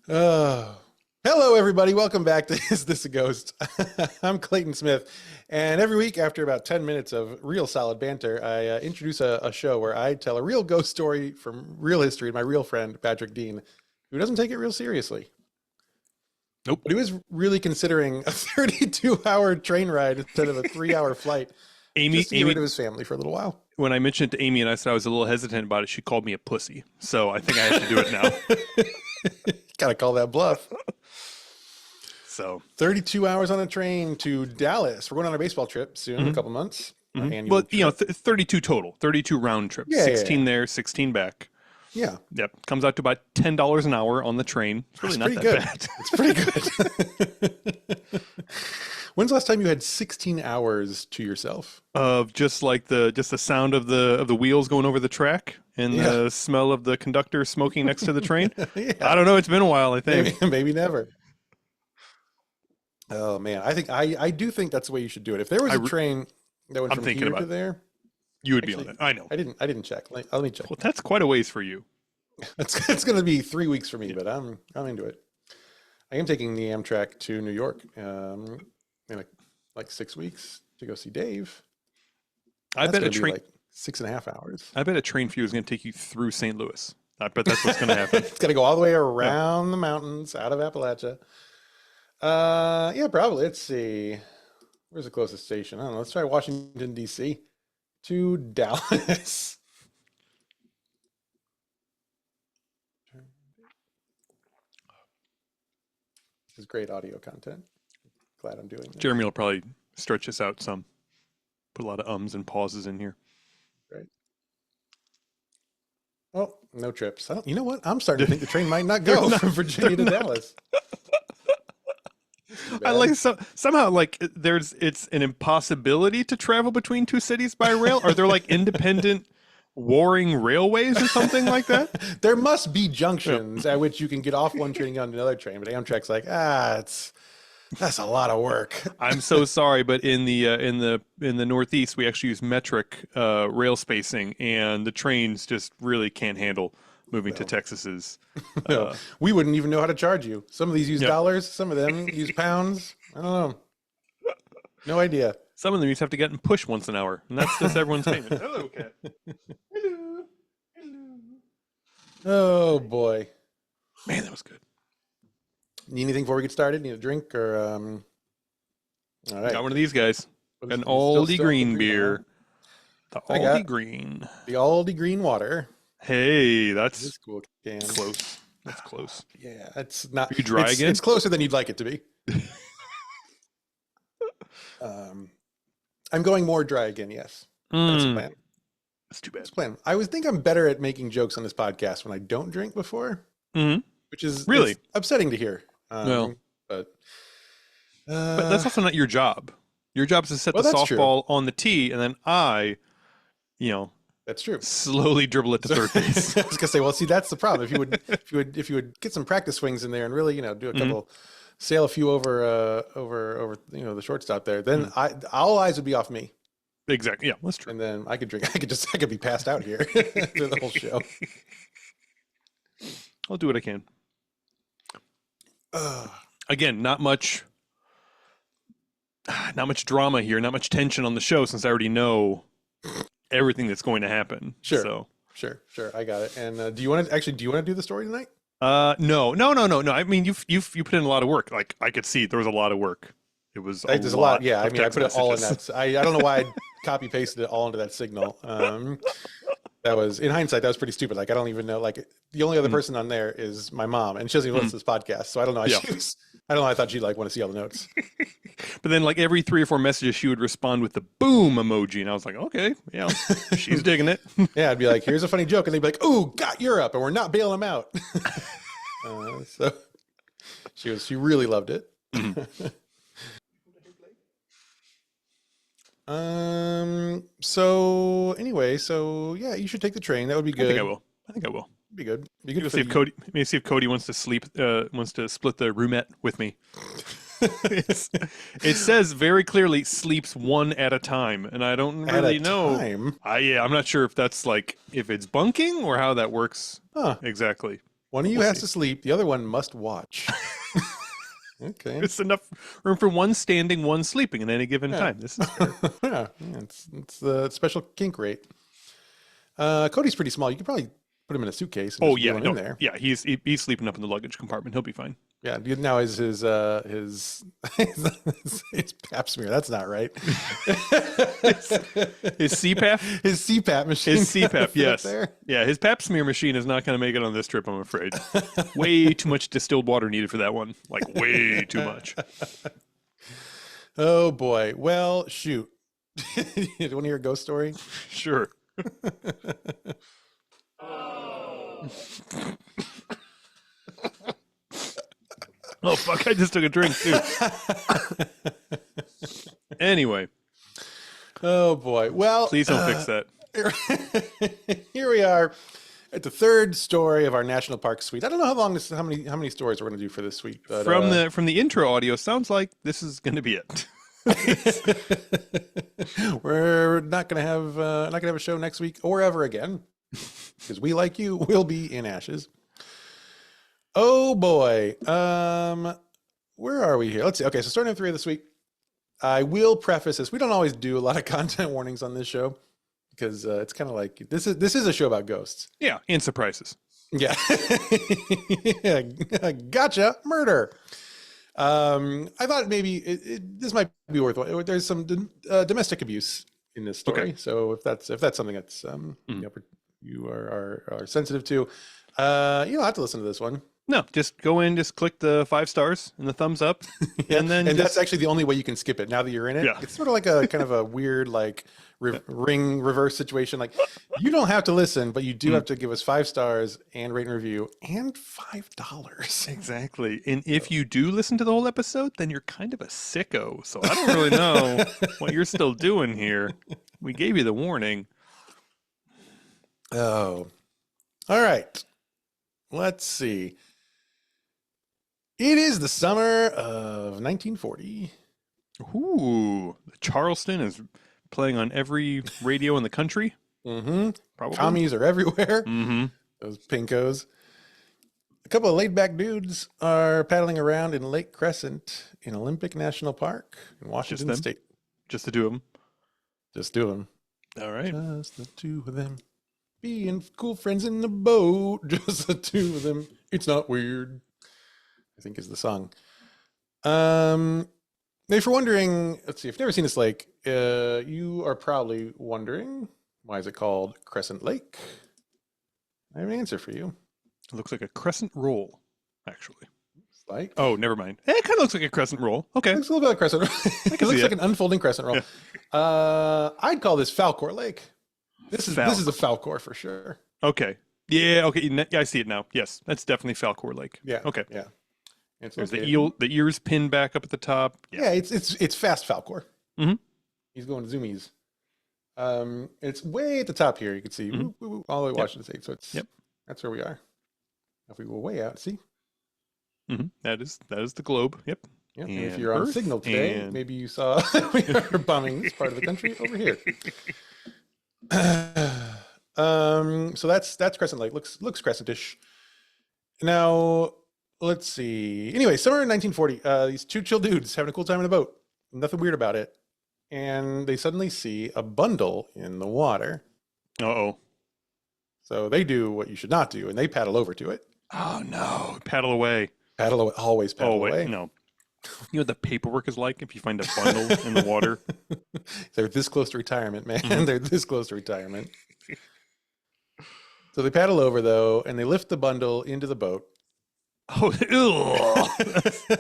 Oh, hello, everybody. Welcome back to Is This a Ghost? I'm Clayton Smith. And every week, after about 10 minutes of real solid banter, I introduce a show where I tell a real ghost story from real history. My real friend, Patrick Dean, who doesn't take it real seriously. Nope. But he was really considering a 32-hour train ride instead of a 3-hour flight just to get rid of his family for a little while. When I mentioned to Amy and I said I was a little hesitant about it, she called me a pussy. So I think I have to do it now. Gotta call that bluff. So 32 hours on a train to Dallas. We're going on a baseball trip soon, in a couple months. Well, 32 total, 32 round trips, 16 there, 16 back. Yeah. Yep. Comes out to about $10 an hour on the train. It's really not that bad. It's pretty good. When's the last time you had 16 hours to yourself? Of just like the sound of the wheels going over the track and the smell of the conductor smoking next to the train. I don't know. It's been a while, I think. Maybe never. Oh man, I do think that's the way you should do it. If there was a train that went from here to there, you would be on it. I know. I didn't check. Let me check. Well, that's quite a ways for you. It's going to be 3 weeks for me, but I'm into it. I am taking the Amtrak to New York in like 6 weeks to go see Dave. I bet a train like 6.5 hours. I bet a train for you is going to take you through St. Louis. I bet that's what's going to happen. It's got to go all the way around the mountains out of Appalachia. Yeah, probably. Let's see. Where's the closest station? I don't know. Let's try Washington, D.C. to Dallas. This is great audio content. Glad I'm doing this. Jeremy will probably stretch this out some. Put a lot of ums and pauses in here. Right. Oh, no trips. You know what? I'm starting to think the train might not go from Virginia to Dallas. I like somehow like it's an impossibility to travel between two cities by rail. Are there like independent warring railways or something like that? There must be junctions at which you can get off one train and get on another train, but Amtrak's like, that's a lot of work. I'm so sorry, but in the Northeast, we actually use metric rail spacing, and the trains just really can't handle moving to Texas's. No, we wouldn't even know how to charge you. Some of these use dollars, some of them use pounds. I don't know. No idea. Some of them you just have to get and push once an hour, and that's just everyone's payment. Hello, cat. Hello. Hello. Oh boy, man, that was good. Need anything before we get started? Need a drink or all right. Got one of these guys. An Aldi green beer. The Aldi green. The Aldi green water. Hey, that's cool. Close. That's close. Yeah, it's not. Are you dry again? It's closer than you'd like it to be. I'm going more dry again. Yes, that's the plan. That's too bad. That's the plan. I would think I'm better at making jokes on this podcast when I don't drink before, which is really upsetting to hear. But that's also not your job. Your job is to set the softball on the tee, and then that's true. Slowly dribble it to third base. I was gonna say, well, see, that's the problem. If you would get some practice swings in there and really, do a couple, sail a few over the shortstop there, then all eyes would be off me. Exactly. Yeah, that's true. And then I could drink. I could be passed out here through the whole show. I'll do what I can. Again, not much drama here, not much tension on the show since I already know everything that's going to happen. Sure. I got it. And do you want to do the story tonight? No. I mean, you put in a lot of work. Like I could see there was a lot of work. It was there's a lot. Yeah, I mean, I put it all in that. I don't know why I copy pasted it all into that signal. That was, in hindsight, that was pretty stupid. Like, I don't even know, like, the only other person on there is my mom, and she doesn't even listen to this podcast, so I don't know. I don't know. I thought she'd like want to see all the notes. But then, like, every 3 or 4 messages, she would respond with the boom emoji, and I was like, okay, yeah, she's digging it. Yeah, I'd be like, here's a funny joke, and they'd be like, ooh, got Europe, and we're not bailing them out. So she really loved it. So anyway, yeah, you should take the train. That would be good. I think I will. Be good. Maybe see if Cody wants to split the roomette with me. It says very clearly sleeps one at a time, and I don't really know. I'm not sure if that's like if it's bunking or how that works exactly. One of you We'll has see. to sleep. The other one must watch. Okay. There's enough room for one standing, one sleeping at any given Yeah. time. This is fair. Yeah, it's the special kink rate. Cody's pretty small. You could probably put him in a suitcase and Oh just yeah, wheel him no, in there. yeah, he's sleeping up in the luggage compartment. He'll be fine. Yeah. Now is his his pap smear. That's not right. His CPAP, His CPAP machine. his CPAP, fit yes, there. yeah, his Pap smear machine is not going to make it on this trip. I'm afraid. Way too much distilled water needed for that one. Like way too much. Oh boy. Well, shoot. You want to hear a ghost story? Sure. Oh fuck! I just took a drink too. Anyway, Oh boy. Well, please don't fix that. here we are at the third story of our national park suite. I don't know how many stories we're going to do for this week. But, From the intro audio, sounds like this is going to be it. we're not going to have a show next week or ever again because we, like you, will be in ashes. Oh boy. Where are we here? Let's see. Okay, so starting at 3 this week. I will preface this. We don't always do a lot of content warnings on this show because it's kind of like this is a show about ghosts. Yeah, and surprises. Yeah. Yeah. Gotcha. Murder. I thought maybe this might be worthwhile. There's some domestic abuse in this story. Okay. So if that's something that's you are sensitive to, you don't have to listen to this one. No, just go in, just click the 5 stars and the thumbs up, Yeah, and then that's actually the only way you can skip it now that you're in it. Yeah. It's sort of like a kind of a weird like ring reverse situation. Like you don't have to listen, but you do have to give us 5 stars and rate and review and $5. exactly. And if you do listen to the whole episode, then you're kind of a sicko. So I don't really know what you're still doing here. We gave you the warning. Oh, all right. Let's see. It is the summer of 1940. Ooh, Charleston is playing on every radio in the country. Mm-hmm. Probably. Commies are everywhere. Mm-hmm. Those pinkos. A couple of laid-back dudes are paddling around in Lake Crescent in Olympic National Park in Washington them? State. Just the two of them. Just do them. All right. Just the two of them. Being cool friends in the boat. Just the two of them. It's not weird, I think is the song. If you're wondering, let's see, if you've never seen this lake, you are probably wondering, why is it called Crescent Lake? I have an answer for you. It looks like a crescent roll, actually. It's like, Oh, never mind. It kind of looks like a crescent roll. Okay. it looks a little bit like crescent roll. It can looks see like it. an unfolding crescent roll. I'd call this Falcor Lake. This is a Falcor for sure. Okay. Yeah. Okay. Yeah, I see it now. Yes, that's definitely Falcor Lake. Yeah. Okay. Yeah. It's There's the located- the ears pinned back up at the top. Yeah, it's fast Falcor. Mhm. He's going to zoomies. It's way at the top here. You can see Mhm. all the way Yep. Washington State. So Yep. that's where we are. If we go way out, see? That is the globe. Yep. Yeah. And if And you're on Earth signal today, and- maybe you saw we are bombing this part of the country over here. So that's Crescent Lake. Looks crescentish. Now let's see. Anyway, summer in 1940. These two chill dudes having a cool time in a boat. Nothing weird about it. And they suddenly see a bundle in the water. Uh-oh. So they do what you should not do, and they paddle over to it. Oh no! Paddle away. Paddle away, always paddle Oh wait, away. no. You know what the paperwork is like if you find a bundle in the water? They're this close to retirement, man. Mhm. They're this close to retirement. So they paddle over though, and they lift the bundle into the boat. Oh, ew.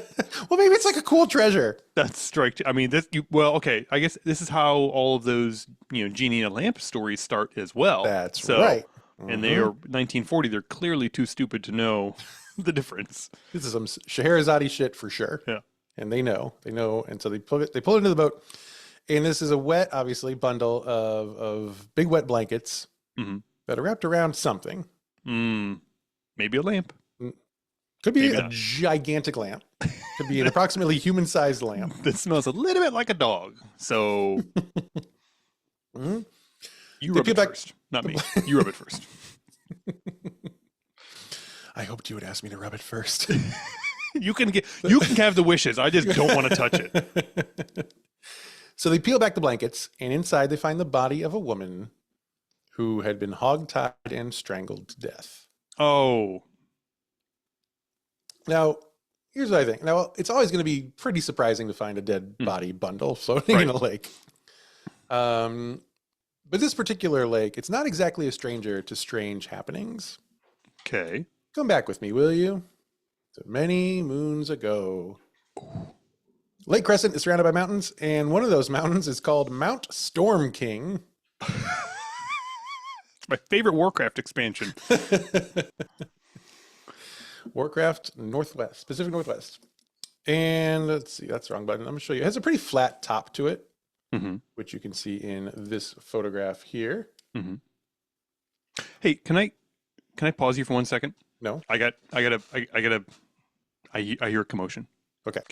Well, maybe it's like a cool treasure. That's strike. I mean, okay. I guess this is how all of those, genie in a lamp stories start as well. That's So- right. And they are 1940. They're clearly too stupid to know the difference. This is some Scheherazade shit for sure. Yeah. And they know, and so they pull it into the boat. And this is a wet, obviously, bundle of big wet blankets Mhm. that are wrapped around something. Maybe a lamp. Could be Maybe a not. gigantic lamp. Could be an approximately human-sized lamp. That smells a little bit like a dog. So Mhm. you They rub peel it back- first, not me. You rub it first. I hoped you would ask me to rub it first. You can have the wishes. I just don't want to touch it. So they peel back the blankets, and inside they find the body of a woman who had been hog-tied and strangled to death. Oh. Now, here's what I think. Now, it's always going to be pretty surprising to find a dead body bundle floating in a lake. But this particular lake, it's not exactly a stranger to strange happenings. Okay. Come back with me, will you? So many moons ago. Lake Crescent is surrounded by mountains, and one of those mountains is called Mount Storm King. It's my favorite Warcraft expansion. Warcraft Northwest, Pacific Northwest. And let's see, that's the wrong button. I'm going to show you. It has a pretty flat top to it, which you can see in this photograph here. Hey, can I pause you for 1 second? No. I hear a commotion. Okay.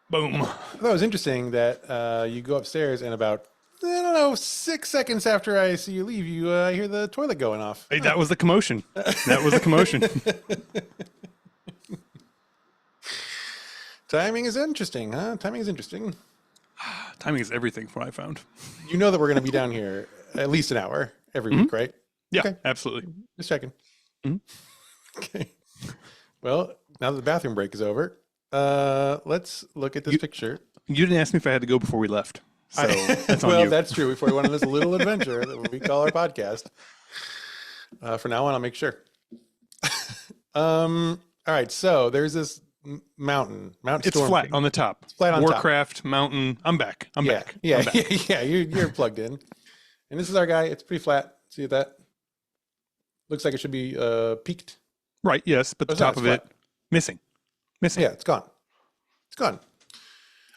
Boom. I thought it was interesting that you go upstairs and about, I don't know, 6 seconds after I see you leave, you hear the toilet going off. Hey, that was the commotion. That was the commotion. Timing is interesting, huh? Timing is interesting. Timing is everything from what I found. You know that we're going to be down here at least an hour every week, right? Yeah, okay. Absolutely. Just checking. Okay. Well, now that the bathroom break is over, let's look at this picture. You didn't ask me if I had to go before we left. So that's on well, you. That's true. Before we went on this little adventure that we call our podcast. For now on, I'll make sure. All right. So there's this mountain. Mount It's Storm flat King. on the top. It's flat on Warcraft top. Mountain. I'm back. I'm back. Yeah. I'm back. Yeah. You're plugged in. And this is our guy. It's pretty flat. See that? Looks like it should be peaked. Right. Yes, but the It's not, top of it missing. Yeah, it's gone. It's gone.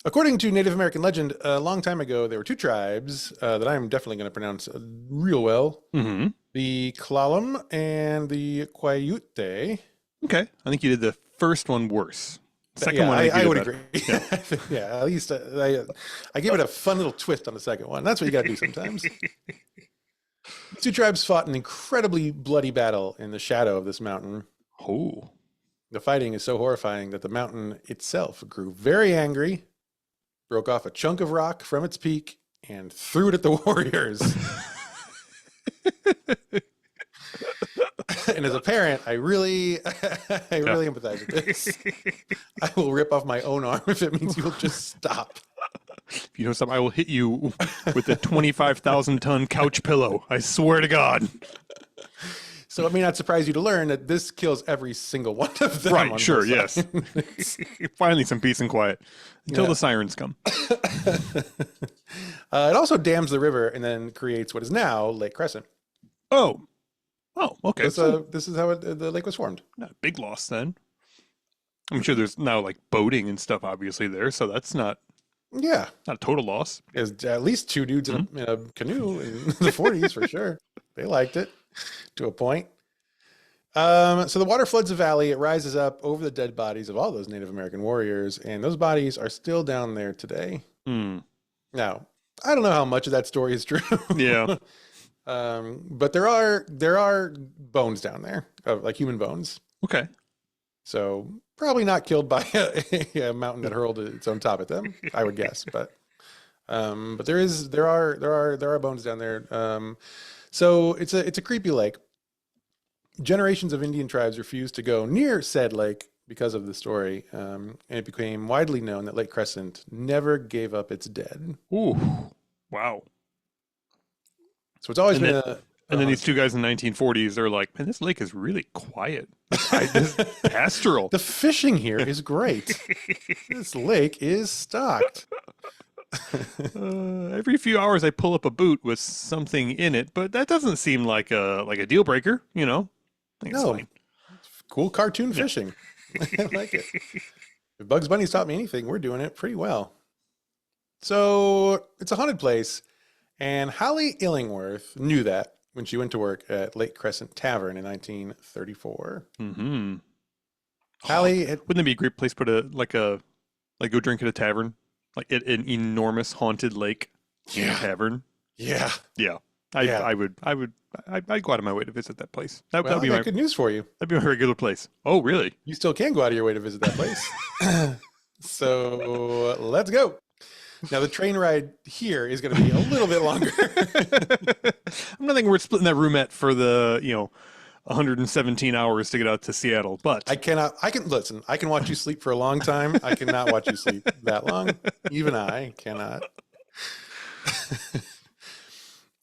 According to Native American legend, a long time ago, there were two tribes that I'm definitely going to pronounce real well. The Klallam and the Quayute. Okay. I think you did the first one worse. Second one, I would agree. Yeah. Yeah, at least I gave it a fun little twist on the second one. That's what you got to do sometimes. The two tribes fought an incredibly bloody battle in the shadow of this mountain. Oh. The fighting is so horrifying that the mountain itself grew very angry, broke off a chunk of rock from its peak, and threw it at the warriors. And as a parent, I really empathize with this. I will rip off my own arm if it means you'll just stop. If you know something, I will hit you with a 25,000-ton couch pillow. I swear to God. So it may not surprise you to learn that this kills every single one of them. Right, sure, yes. Finally some peace and quiet until the sirens come. It also dams the river and then creates what is now Lake Crescent. Oh, okay. This is how the lake was formed. Not a big loss then. I'm sure there's now like boating and stuff obviously there, so that's not a total loss. There's at least two dudes in a canoe in the 40s for sure. They liked it to a point. So the water floods the valley. It rises up over the dead bodies of all those Native American warriors, and those bodies are still down there today. Now, I don't know how much of that story is true. Yeah. But there are bones down there, like human bones. Okay. So probably not killed by a mountain that hurled its own top at them, I would guess. But there are bones down there. So it's a creepy lake. Generations of Indian tribes refused to go near said lake because of the story, and it became widely known that Lake Crescent never gave up its dead. Ooh, wow. So it's always been and then these two guys in the 1940s are like, man, this lake is really quiet. This is pastoral. The fishing here is great. This lake is stocked. Every few hours I pull up a boot with something in it, but that doesn't seem like a deal breaker, you know? I think it's fine. Cool cartoon fishing. I like it. If Bugs Bunny's taught me anything, we're doing it pretty well. So it's a haunted place, and Holly Illingworth knew that when she went to work at Lake Crescent Tavern in 1934. Holly, wouldn't it be a great place to put go drink at a tavern, like at an enormous haunted lake in a tavern? Yeah. Yeah. I'd go out of my way to visit that place. That Well, would I be got my good news for you. that'd be my regular place. Oh, really? You still can go out of your way to visit that place. So let's go. Now the train ride here is going to be a little bit longer. I'm not thinking we're splitting that roomette for the 117 hours to get out to Seattle, but I can listen. I can watch you sleep for a long time. I cannot watch you sleep that long. Even I cannot.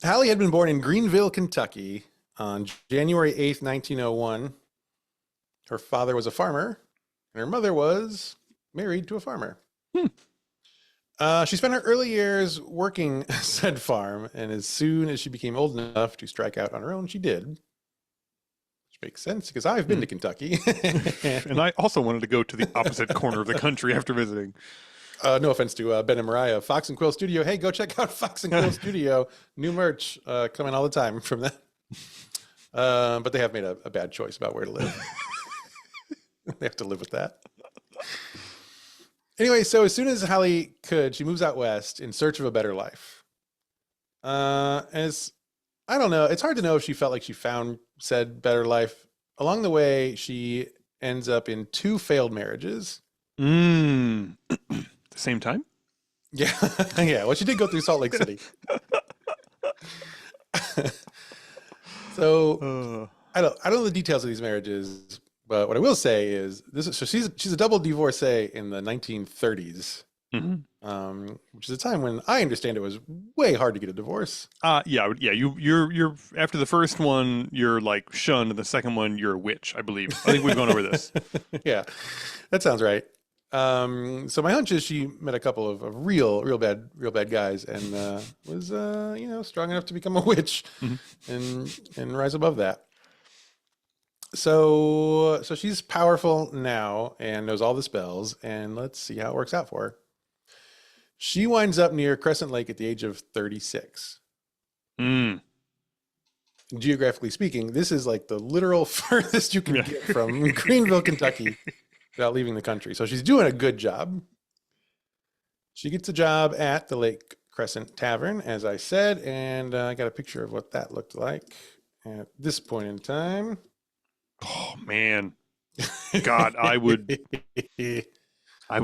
Hallie had been born in Greenville, Kentucky on January 8th, 1901. Her father was a farmer, and her mother was married to a farmer. She spent her early years working said farm, and as soon as she became old enough to strike out on her own, she did. Which makes sense because I've been to Kentucky. and I also wanted to go to the opposite corner of the country after visiting. No offense to Ben and Mariah, Fox and Quill Studio. Hey, go check out Fox and Quill Studio. New merch coming all the time from them. But they have made a bad choice about where to live. They have to live with that. Anyway, so as soon as Hallie could, she moves out west in search of a better life. As I don't know, it's hard to know if she felt like she found said better life. Along the way, she ends up in 2 failed marriages. The same time? Yeah, yeah. Well, she did go through Salt Lake City. So I don't know the details of these marriages, but what I will say is she's a double divorcee in the 1930s, which is a time when I understand it was way hard to get a divorce. Yeah. You're after the first one, you're like shunned, and the second one, you're a witch. I believe. I think we've gone over this. Yeah, that sounds right. So my hunch is she met a couple of real bad guys and was strong enough to become a witch and rise above that. So she's powerful now and knows all the spells, and let's see how it works out for her. She winds up near Crescent Lake at the age of 36. Geographically speaking, this is like the literal furthest you can get from Greenville, Kentucky, without leaving the country. So she's doing a good job. She gets a job at the Lake Crescent Tavern, as I said, and I got a picture of what that looked like at this point in time. Oh man, God, I would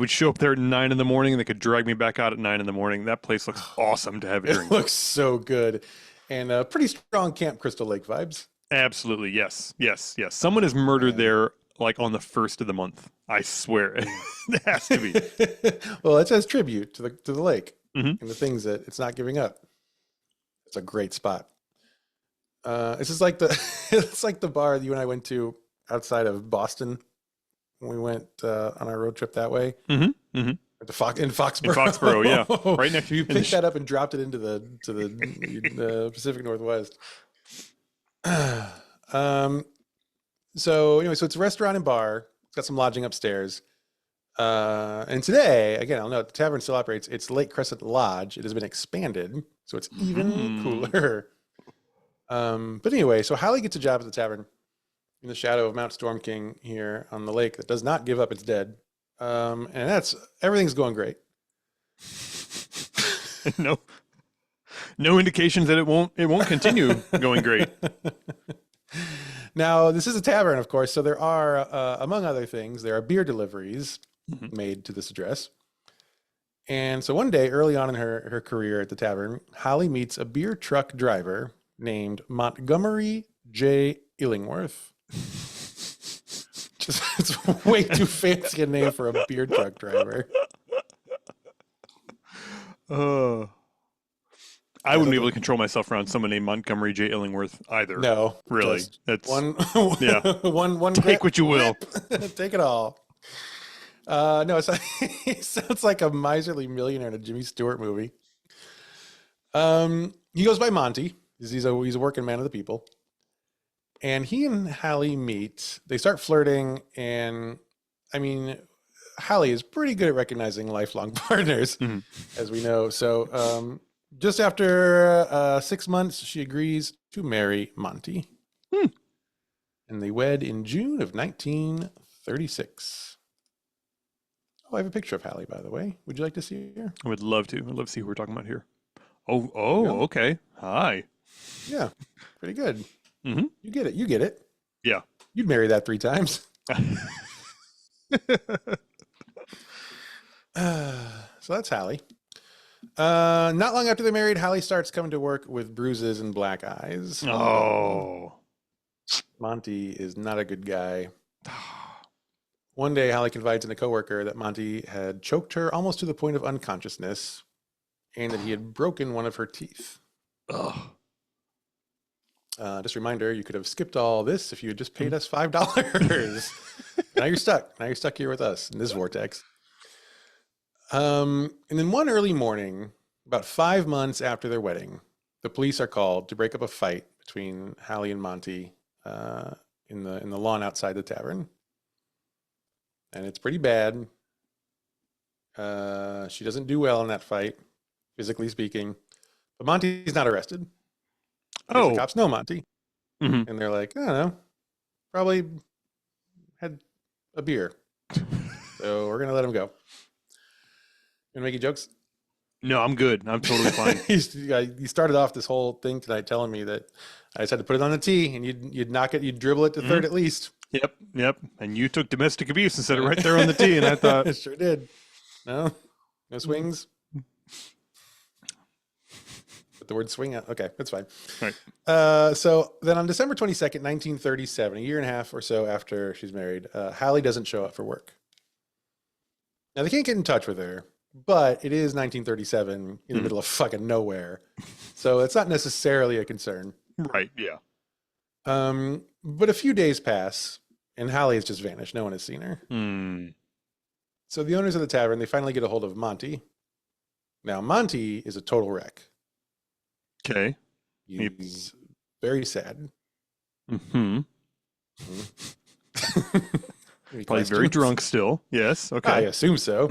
show up there at 9 in the morning, and they could drag me back out at 9 in the morning. That place looks awesome to have a drink. It looks so good, and pretty strong Camp Crystal Lake vibes. Absolutely, yes. Someone is murdered there, like on the 1st of the month. I swear, it has to be. Well, it says tribute to the lake and the things that it's not giving up. It's a great spot. It's just like it's like the bar you and I went to outside of Boston when we went on our road trip that way. In Foxborough. In Foxborough, yeah, right next. You picked that up and dropped it into the Pacific Northwest. So anyway, so it's a restaurant and bar. It's got some lodging upstairs. And today, again, I'll note the tavern still operates. It's Lake Crescent Lodge. It has been expanded, so it's even cooler. But anyway, so Hallie gets a job at the tavern in the shadow of Mount Storm King here on the lake that does not give up its dead. And everything's going great. No indications that it won't continue going great. Now, this is a tavern, of course, so there are, among other things, there are beer deliveries made to this address. And so one day, early on in her career at the tavern, Hallie meets a beer truck driver named Montgomery J. Illingworth. It's way too fancy a name for a beer truck driver. I wouldn't be able to control myself around someone named Montgomery J. Illingworth either. No, really. That's one. one. Take what you will. Take it all. No, it sounds like a miserly millionaire in a Jimmy Stewart movie. He goes by Monty. He's a working man of the people. And he and Hallie meet. They start flirting, and I mean, Hallie is pretty good at recognizing lifelong partners, as we know. So just after 6 months, she agrees to marry Monty. And they wed in June of 1936. Oh, I have a picture of Hallie, by the way. Would you like to see her? I would love to. I'd love to see who we're talking about here. Oh, okay. Hi. Yeah, pretty good. Mm-hmm. You get it. You get it. Yeah. You'd marry that 3 times. So that's Hallie. Not long after they're married, Hallie starts coming to work with bruises and black eyes. Oh. Monty is not a good guy. One day, Hallie confides in a coworker that Monty had choked her almost to the point of unconsciousness and that he had broken one of her teeth. Ugh. Just a reminder, you could have skipped all this if you had just paid us $5. Now you're stuck. Now you're stuck here with us in this vortex. And then one early morning, about 5 months after their wedding, the police are called to break up a fight between Hallie and Monty in the lawn outside the tavern. And it's pretty bad. She doesn't do well in that fight, physically speaking. But Monty's not arrested. Oh. The cops know Monty. Mm-hmm. And they're like, I don't know, probably had a beer. So we're going to let him go. You want to make any jokes? No, I'm good. I'm totally fine. You started off this whole thing tonight telling me that I just had to put it on the tee and you'd knock it, you'd dribble it to third at least. Yep. And you took domestic abuse and set it right there on the tee, and I thought... Sure did. No swings? Put the word swing out. Okay, that's fine. Right. So then on December 22nd, 1937, a year and a half or so after she's married, Hallie doesn't show up for work. Now, they can't get in touch with her, but it is 1937 in the middle of fucking nowhere. So it's not necessarily a concern. Right, yeah. But a few days pass, and Hallie has just vanished. No one has seen her. So the owners of the tavern, they finally get a hold of Monty. Now, Monty is a total wreck. Okay. He's very sad. Mm-hmm. Probably very drunk still. Yes. Okay. I assume so.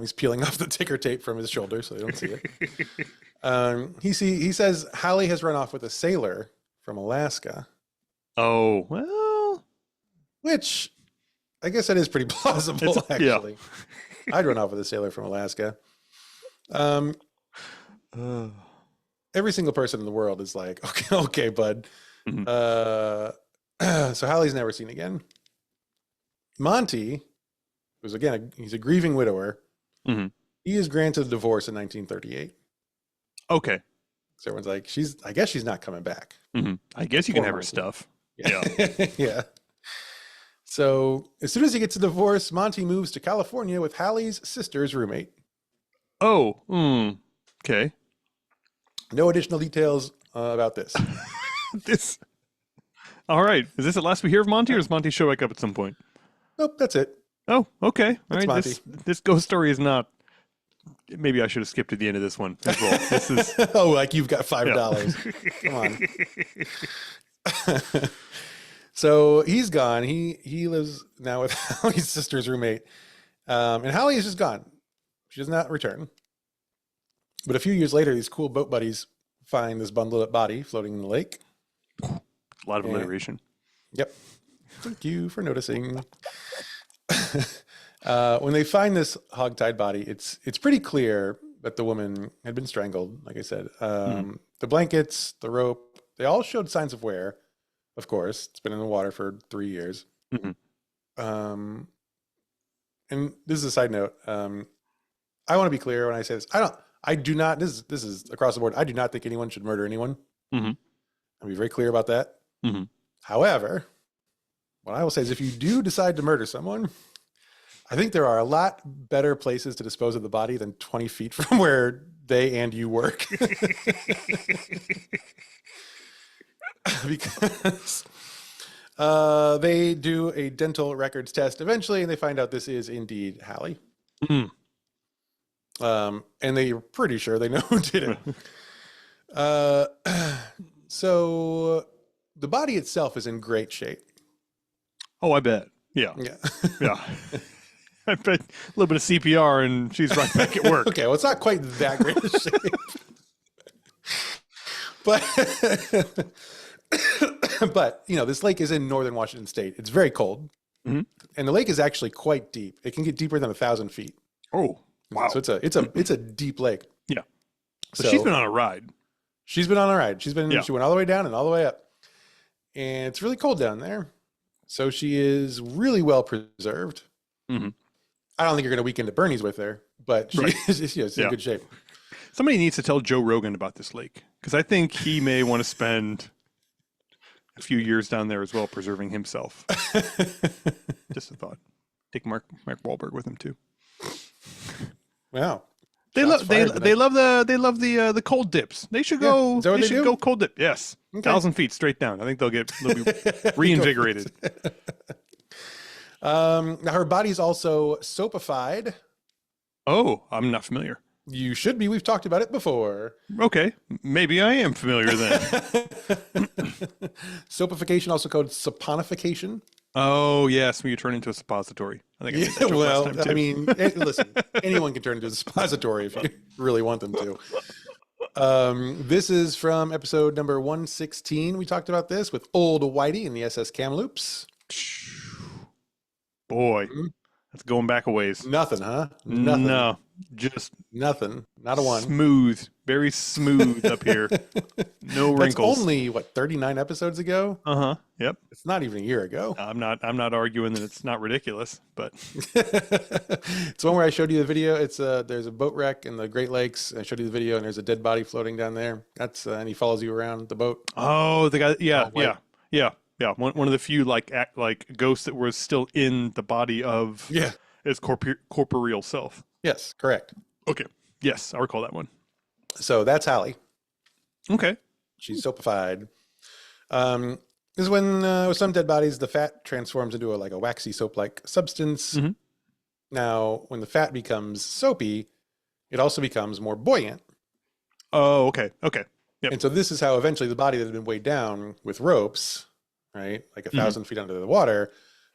He's peeling off the ticker tape from his shoulder so they don't see it. He says Hallie has run off with a sailor from Alaska. Oh, well. Which I guess that is pretty plausible, actually. Yeah. I'd run off with a sailor from Alaska. Every single person in the world is like, okay, bud. Mm-hmm. So Hallie's never seen again. Monty, who's again, he's a grieving widower. Mm-hmm. He is granted a divorce in 1938. Okay. So everyone's like, I guess she's not coming back. Mm-hmm. I guess you can have her stuff. Yeah. Yeah. So as soon as he gets a divorce, Monty moves to California with Hallie's sister's roommate. Oh, okay. No additional details about this. All right. Is this the last we hear of Monty, or does Monty show back up at some point? Nope, that's it. Oh, okay. All That's right. Monty. This ghost story is not. Maybe I should have skipped to the end of this one as well. This is. Oh, like you've got $5. Come on. So he's gone. He lives now with Hallie's sister's roommate. And Hallie is just gone. She does not return. But a few years later, these cool boat buddies find this bundled up body floating in the lake. A lot of alliteration. Yep. Thank you for noticing. When they find this hogtied body, it's pretty clear that the woman had been strangled, like I said. The blankets, the rope, they all showed signs of wear. Of course, it's been in the water for 3 years. Mm-hmm. And this is a side note. I want to be clear when I say this. I do not, this is across the board. I do not think anyone should murder anyone. Mm-hmm. I'll be very clear about that. Mm-hmm. However, what I will say is if you do decide to murder someone, I think there are a lot better places to dispose of the body than 20 feet from where they and you work. Because they do a dental records test eventually, and they find out this is indeed Hallie. Mm. And they're pretty sure they know who did it. So the body itself is in great shape. Oh, I bet. Yeah. Yeah. I bet a little bit of CPR and she's right back at work. Okay, well, it's not quite that great a shape. But, this lake is in northern Washington State. It's very cold. Mm-hmm. And the lake is actually quite deep. It can get deeper than 1,000 feet. Oh, wow. So it's a deep lake. Yeah. So she's been on a ride. She's been on a ride. She went all the way down and all the way up. And it's really cold down there. So she is really well preserved. Mm-hmm. I don't think you're going to weekend at Bernie's with her, but she's in good shape. Somebody needs to tell Joe Rogan about this lake, because I think he may want to spend a few years down there as well, preserving himself. Just a thought. Take Mark Wahlberg with him too. Wow. They love the cold dips. They should go. They should go cold dip. Yes, 1,000 feet straight down. I think they'll be reinvigorated. Now her body's also soapified. Oh, I'm not familiar. You should be. We've talked about it before. Okay, maybe I am familiar then. Soapification, also called saponification. Oh yes, when you turn into a suppository. I think I made that joke last time too. I mean, listen, anyone can turn into a suppository if you really want them to. This is from episode number 116. We talked about this with old Whitey in the SS Kamloops. Boy, that's going back a ways. Nothing, huh? Nothing. No, just nothing. Not a one. Smooth, very smooth up here. No wrinkles. That's only 39 episodes ago. Yep. It's not even a year ago. I'm not arguing that it's not ridiculous, but it's one where I showed you the video. It's there's a boat wreck in the Great Lakes. I showed you the video, and there's a dead body floating down there. That's and he follows you around the boat. Oh, the guy. Yeah. One of the few like ghosts that was still in the body of his corporeal self. Yes, correct. Okay. Yes, I recall that one. So that's Hallie. Okay. She's soapified. This is when with some dead bodies, the fat transforms into a waxy soap-like substance. Mm-hmm. Now, when the fat becomes soapy, it also becomes more buoyant. Oh, okay. Okay. Yep. And so this is how eventually the body that had been weighed down with ropes, right, like 1,000 feet under the water,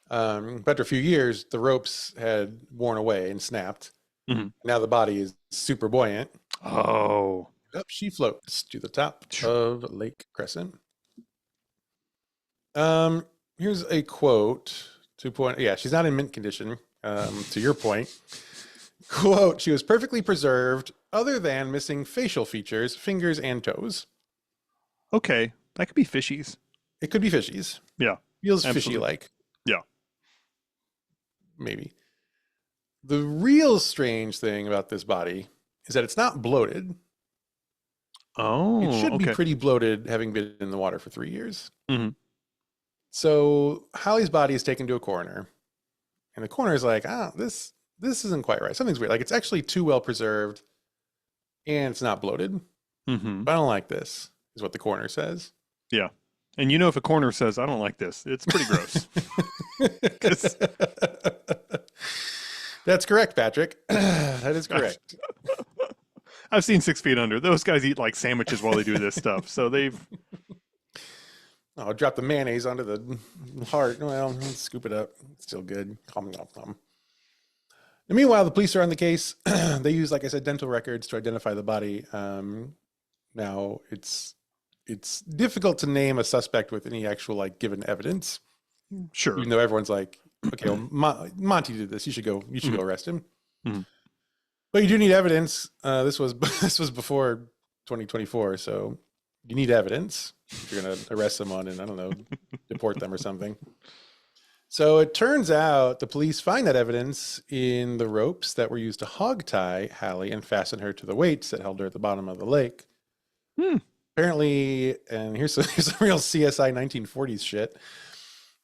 but after a few years, the ropes had worn away and snapped. Mm-hmm. Now the body is super buoyant. Oh. Up she floats to the top of Lake Crescent. Here's a quote to point. Yeah, she's not in mint condition. To your point, quote: "She was perfectly preserved, other than missing facial features, fingers, and toes." Okay, that could be fishies. It could be fishies. Yeah, feels absolutely. fishy-like. Yeah, maybe. The real strange thing about this body is that it's not bloated. Oh, it should be pretty bloated, having been in the water for 3 years. Mm-hmm. So Hallie's body is taken to a coroner, and the coroner is like, this isn't quite right. Something's weird. Like, it's actually too well preserved, and it's not bloated. Mm-hmm. I don't like this, is what the coroner says. Yeah. And if a coroner says, I don't like this, it's pretty gross. That's correct, Patrick. That is correct. I've seen 6 Feet Under. Those guys eat like sandwiches while they do this stuff. So they've... Oh, drop the mayonnaise onto the heart. Well, scoop it up. It's still good. And meanwhile, the police are on the case. They use, like I said, dental records to identify the body. Now, it's difficult to name a suspect with any actual given evidence. Sure. Even though everyone's like, okay, well, Monty did this. You should go arrest him. Mm-hmm. But you do need evidence. This was before 2024, so you need evidence if you're going to arrest someone and, I don't know, deport them or something. So it turns out the police find that evidence in the ropes that were used to hog tie Hallie and fasten her to the weights that held her at the bottom of the lake. Apparently, and here's some real CSI 1940s shit.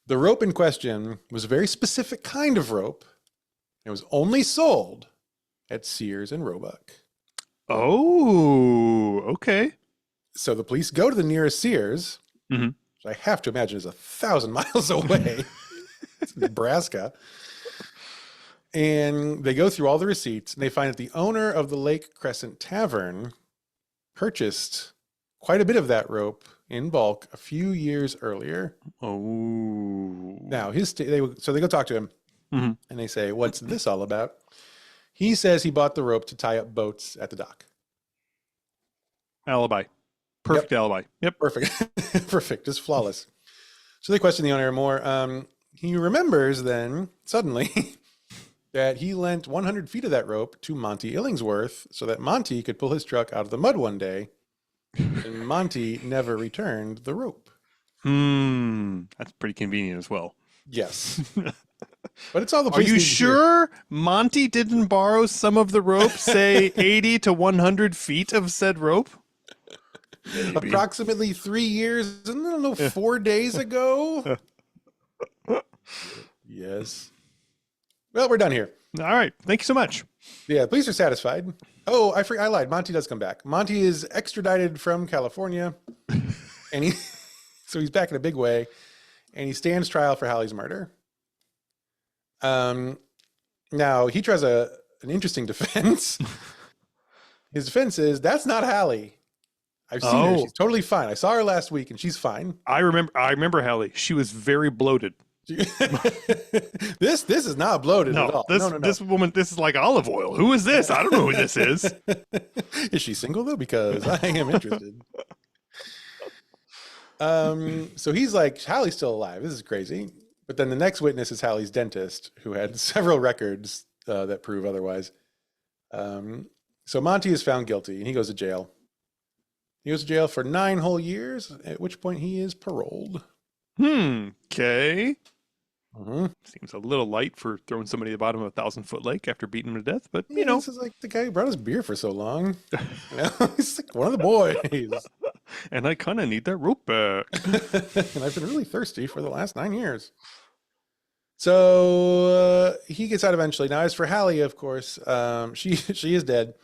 The rope in question was a very specific kind of rope. It was only sold at Sears and Roebuck. Oh, okay. So the police go to the nearest Sears, which I have to imagine is 1,000 miles away. It's Nebraska. And they go through all the receipts, and they find that the owner of the Lake Crescent Tavern purchased quite a bit of that rope in bulk a few years earlier. Oh. Now, so they go talk to him, and they say, "What's this all about?" He says he bought the rope to tie up boats at the dock. Alibi. Perfect alibi. Yep. Perfect. Perfect. Just flawless. So they question the owner more. He remembers then, suddenly, that he lent 100 feet of that rope to Monty Illingsworth so that Monty could pull his truck out of the mud one day and Monty never returned the rope. That's pretty convenient as well. Yes. But it's all the Are police you need to hear. sure Monty didn't borrow some of the rope, say 80 to 100 feet of said rope? Maybe. Approximately 3 years, and I don't know, 4 days ago. Yes. Well, we're done here. All right. Thank you so much. Yeah, police are satisfied. Oh, I lied. Monty does come back. Monty is extradited from California, and so he's back in a big way, and he stands trial for Hallie's murder. Now he tries an interesting defense. His defense is, that's not Hallie. I've seen her. She's totally fine. I saw her last week, and she's fine. I remember Hallie. She was very bloated. This is not bloated at all. This woman, this is like olive oil. Who is this? I don't know who this is. Is she single though? Because I am interested. So he's like, Hallie's still alive. This is crazy. But then the next witness is Hallie's dentist, who had several records that prove otherwise. So Monty is found guilty, and he goes to jail. He goes to jail for 9 whole years, at which point he is paroled. Okay. Mm-hmm. Seems a little light for throwing somebody at the bottom of a 1,000-foot lake after beating him to death, but you know. This is like the guy who brought us beer for so long. He's like one of the boys. And I kind of need that rope back. And I've been really thirsty for the last 9 years. So he gets out eventually. Now, as for Hallie, of course, she is dead,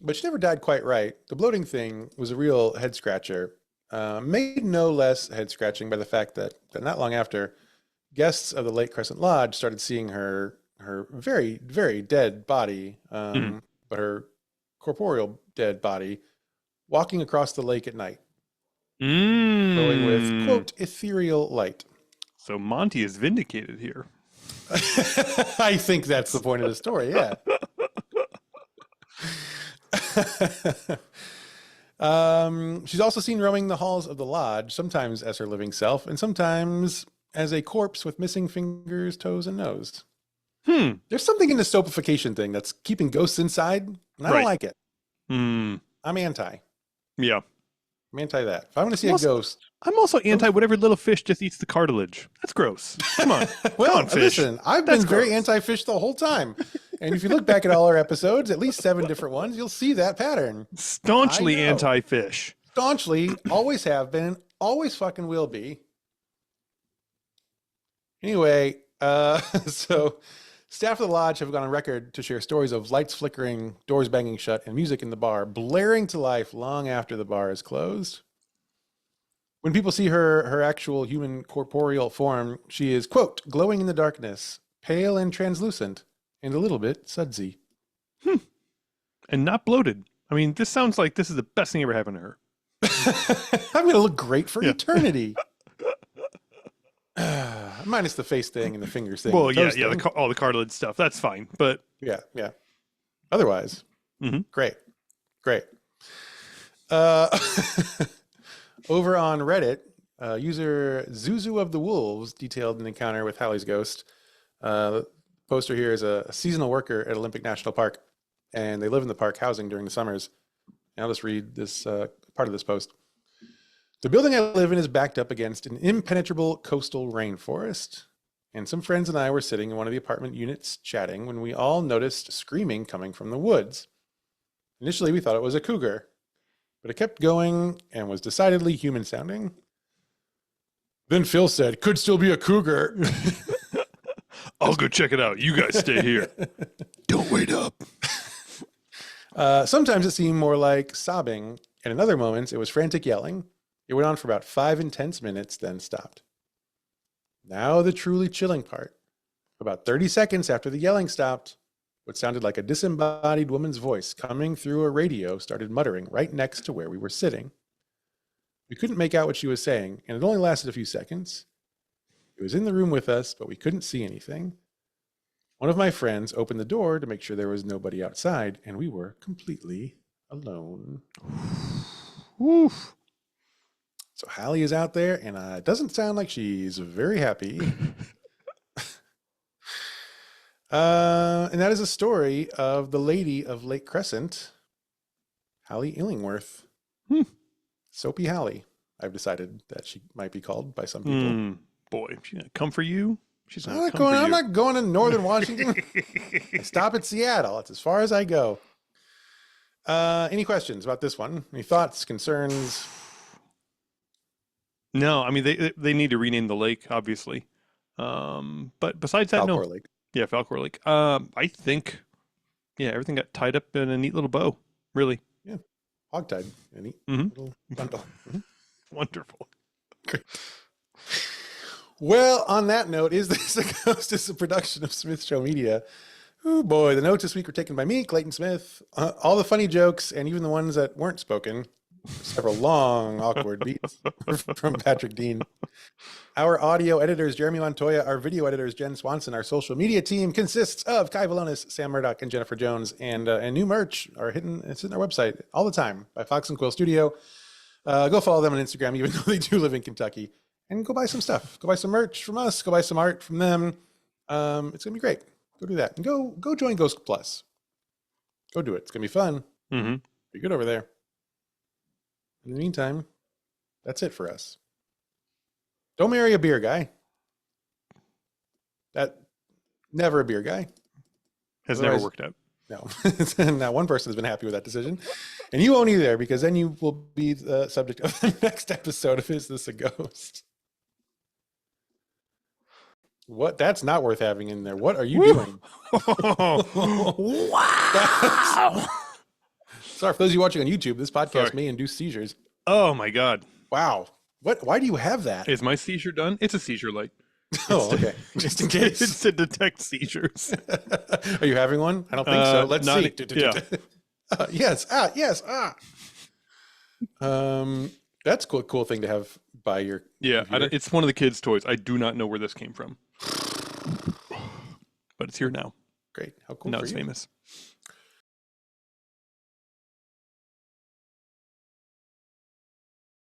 but she never died quite right. The bloating thing was a real head scratcher, made no less head scratching by the fact that not long after, guests of the Lake Crescent Lodge started seeing her very, very dead body, but her corporeal dead body, walking across the lake at night, glowing with, quote, ethereal light. So Monty is vindicated here. I think that's the point of the story, yeah. She's also seen roaming the halls of the lodge, sometimes as her living self, and sometimes as a corpse with missing fingers, toes, and nose. There's something in the soapification thing that's keeping ghosts inside, and I don't like it. I'm anti. Yeah. I'm anti that. If I want to see a ghost... I'm also anti whatever little fish just eats the cartilage. That's gross. Come on. Well, come on, fish. Listen, I've been very anti-fish the whole time. And if you look back at all our episodes, at least 7 different ones, you'll see that pattern. Staunchly anti-fish. Staunchly, always have been, always fucking will be. Anyway, so staff of the lodge have gone on record to share stories of lights flickering, doors banging shut, and music in the bar blaring to life long after the bar is closed. When people see her actual human corporeal form, she is, quote, glowing in the darkness, pale and translucent, and a little bit sudsy. And not bloated. I mean, this sounds like this is the best thing ever happened to her. I'm going to look great for eternity. Minus the face thing and the fingers thing. Well, yeah, all the cartilage stuff. That's fine. But yeah. Otherwise, great. Over on Reddit, user Zuzu of the Wolves detailed an encounter with Hallie's ghost. The poster here is a seasonal worker at Olympic National Park, and they live in the park housing during the summers. And I'll just read this part of this post. The building I live in is backed up against an impenetrable coastal rainforest, and some friends and I were sitting in one of the apartment units chatting when we all noticed screaming coming from the woods. Initially, we thought it was a cougar, but it kept going and was decidedly human sounding. Then Phil said, could still be a cougar. I'll go check it out. You guys stay here. Don't wait up. Sometimes it seemed more like sobbing, and in other moments it was frantic yelling. It went on for about 5 intense minutes, then stopped. Now the truly chilling part. About 30 seconds after the yelling stopped, what sounded like a disembodied woman's voice coming through a radio started muttering right next to where we were sitting. We couldn't make out what she was saying, and it only lasted a few seconds. It was in the room with us, but we couldn't see anything. One of my friends opened the door to make sure there was nobody outside, and we were completely alone. Oof. So Hallie is out there, and it doesn't sound like she's very happy. And that is a story of the Lady of Lake Crescent, Hallie Illingworth. Soapy Hallie, I've decided that she might be called by some people. Boy, she's gonna come for you. She's I'm not not come for going. I'm you. not going to Northern Washington. I stop at Seattle. That's as far as I go. Any questions about this one? Any thoughts, concerns? No, I mean they need to rename the lake, obviously. But besides that, no. Falcor Lake. Yeah, Falcor Lake. I think, yeah, everything got tied up in a neat little bow. Really. Yeah, hogtied. A neat Mhm. little bundle. Wonderful. Well, on that note, Is This a Ghost is a production of Smith Show Media. Oh boy, the notes this week were taken by me, Clayton Smith. All the funny jokes and even the ones that weren't spoken. Several long, awkward beats from Patrick Dean. Our audio editors, Jeremy Montoya. Our video editors, Jen Swanson. Our social media team consists of Kai Valonis, Sam Murdoch, and Jennifer Jones. And new merch it's in our website all the time by Fox and Quill Studio. Go follow them on Instagram, even though they do live in Kentucky. And go buy some stuff. Go buy some merch from us. Go buy some art from them. It's gonna be great. Go do that. And go join Ghost Plus. Go do it. It's gonna be fun. Mm-hmm. Be good over there. In the meantime, that's it for us. Don't marry a beer guy. That never a beer guy. Has Otherwise- never worked out. No. Not one person has been happy with that decision. And you won't either, because then you will be the subject of the next episode of Is This a Ghost? What? That's not worth having in there. What are you doing? Wow. Sorry, for those of you watching on YouTube, this podcast Sorry. may induce seizures. Oh my God. Wow. What? Why do you have that? Is my seizure done? It's a seizure light. Oh, okay. Just in case. It's to detect seizures. Are you having one? I don't think so. Let's not- see. yeah. Yes. Yes. That's cool thing to have by your Yeah, computer. it's one of the kids' toys. I do not know where this came from, but it's here now. Great. How cool Now for it's you. famous.